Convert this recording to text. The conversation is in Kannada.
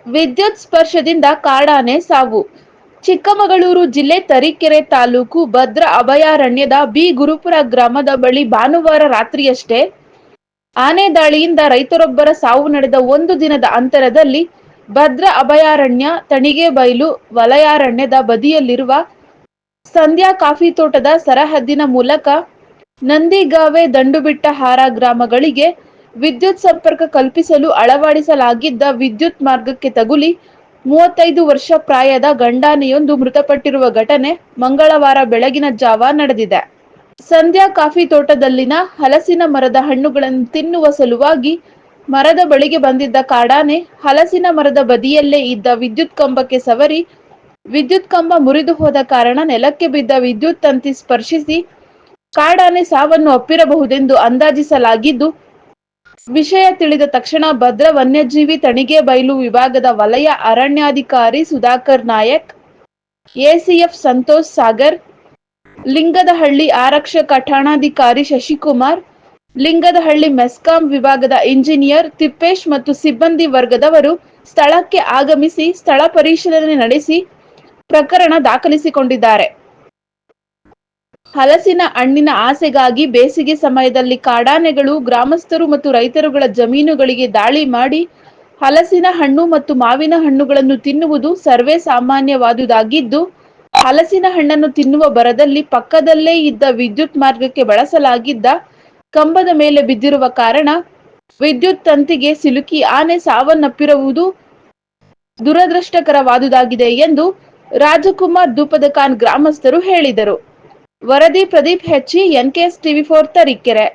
ವಿದ್ಯುತ್ ಸ್ಪರ್ಶದಿಂದ ಕಾಡಾನೆ ಸಾವು. ಚಿಕ್ಕಮಗಳೂರು ಜಿಲ್ಲೆ ತರೀಕೆರೆ ತಾಲೂಕು ಭದ್ರಾ ಅಭಯಾರಣ್ಯದ ಬಿ ಗುರುಪುರ ಗ್ರಾಮದ ಬಳಿ ಭಾನುವಾರ ರಾತ್ರಿಯಷ್ಟೇ ಆನೆ ದಾಳಿಯಿಂದ ರೈತರೊಬ್ಬರ ಸಾವು ನಡೆದ ಒಂದು ದಿನದ ಅಂತರದಲ್ಲಿ ಭದ್ರಾ ಅಭಯಾರಣ್ಯ ತಣಿಗೇಬೈಲು ವಲಯಾರಣ್ಯದ ಬದಿಯಲ್ಲಿರುವ ಸಂಧ್ಯಾ ಕಾಫಿ ತೋಟದ ಸರಹದ್ದಿನ ಮೂಲಕ ನಂದಿಗಾವೆ ದಂಡುಬಿಟ್ಟಹಾರ ಗ್ರಾಮಗಳಿಗೆ ವಿದ್ಯುತ್ ಸಂಪರ್ಕ ಕಲ್ಪಿಸಲು ಅಳವಡಿಸಲಾಗಿದ್ದ ವಿದ್ಯುತ್ ಮಾರ್ಗಕ್ಕೆ ತಗುಲಿ 35 ವರ್ಷ ಪ್ರಾಯದ ಗಂಡಾನೆಯೊಂದು ಮೃತಪಟ್ಟಿರುವ ಘಟನೆ ಮಂಗಳವಾರ ಬೆಳಗಿನ ಜಾವ ನಡೆದಿದೆ. ಸಂಧ್ಯಾ ಕಾಫಿ ತೋಟದಲ್ಲಿನ ಹಲಸಿನ ಮರದ ಹಣ್ಣುಗಳನ್ನು ತಿನ್ನುವ ಸಲುವಾಗಿ ಮರದ ಬಳಿಗೆ ಬಂದಿದ್ದ ಕಾಡಾನೆ ಹಲಸಿನ ಮರದ ಬದಿಯಲ್ಲೇ ಇದ್ದ ವಿದ್ಯುತ್ ಕಂಬಕ್ಕೆ ಸವರಿ ವಿದ್ಯುತ್ ಕಂಬ ಮುರಿದು ಹೋದ ಕಾರಣ ನೆಲಕ್ಕೆ ಬಿದ್ದ ವಿದ್ಯುತ್ ತಂತಿ ಸ್ಪರ್ಶಿಸಿ ಕಾಡಾನೆ ಸಾವನ್ನು ಅಪ್ಪಿರಬಹುದೆಂದು ಅಂದಾಜಿಸಲಾಗಿದ್ದು, ವಿಷಯ ತಿಳಿದ ತಕ್ಷಣ ಭದ್ರಾ ವನ್ಯಜೀವಿ ತಣಿಗೇಬೈಲು ವಿಭಾಗದ ವಲಯ ಅರಣ್ಯಾಧಿಕಾರಿ ಸುಧಾಕರ್ ನಾಯಕ್, ಎಸಿಎಫ್ ಸಂತೋಷ್ ಸಾಗರ್, ಲಿಂಗದಹಳ್ಳಿ ಆರಕ್ಷಕ ಠಾಣಾಧಿಕಾರಿ ಶಶಿಕುಮಾರ್, ಲಿಂಗದಹಳ್ಳಿ ಮೆಸ್ಕಾಂ ವಿಭಾಗದ ಇಂಜಿನಿಯರ್ ತಿಪ್ಪೇಶ್ ಮತ್ತು ಸಿಬ್ಬಂದಿ ವರ್ಗದವರು ಸ್ಥಳಕ್ಕೆ ಆಗಮಿಸಿ ಸ್ಥಳ ಪರಿಶೀಲನೆ ನಡೆಸಿ ಪ್ರಕರಣ ದಾಖಲಿಸಿಕೊಂಡಿದ್ದಾರೆ. ಹಲಸಿನ ಹಣ್ಣಿನ ಆಸೆಗಾಗಿ ಬೇಸಿಗೆ ಸಮಯದಲ್ಲಿ ಕಾಡಾನೆಗಳು ಗ್ರಾಮಸ್ಥರು ಮತ್ತು ರೈತರುಗಳ ಜಮೀನುಗಳಿಗೆ ದಾಳಿ ಮಾಡಿ ಹಲಸಿನ ಹಣ್ಣು ಮತ್ತು ಮಾವಿನ ಹಣ್ಣುಗಳನ್ನು ತಿನ್ನುವುದು ಸರ್ವೇ ಸಾಮಾನ್ಯವಾದುದಾಗಿದ್ದು, ಹಲಸಿನ ಹಣ್ಣನ್ನು ತಿನ್ನುವ ಭರದಲ್ಲಿ ಪಕ್ಕದಲ್ಲೇ ಇದ್ದ ವಿದ್ಯುತ್ ಮಾರ್ಗಕ್ಕೆ ಬಳಸಲಾಗಿದ್ದ ಕಂಬದ ಮೇಲೆ ಬಿದ್ದಿರುವ ಕಾರಣ ವಿದ್ಯುತ್ ತಂತಿಗೆ ಸಿಲುಕಿ ಆನೆ ಸಾವನ್ನಪ್ಪಿರುವುದು ದುರದೃಷ್ಟಕರವಾದುದಾಗಿದೆ ಎಂದು ರಾಜಕುಮಾರ್ ಧೂಪದಖಾನ್ ಗ್ರಾಮಸ್ಥರು ಹೇಳಿದರು. ವರದಿ ಪ್ರದೀಪ್ ಹೆಚ್ಚಿ, ಎನ್ಕೆಎಸ್ ಟಿವಿ4 ತರೀಕೆರೆ.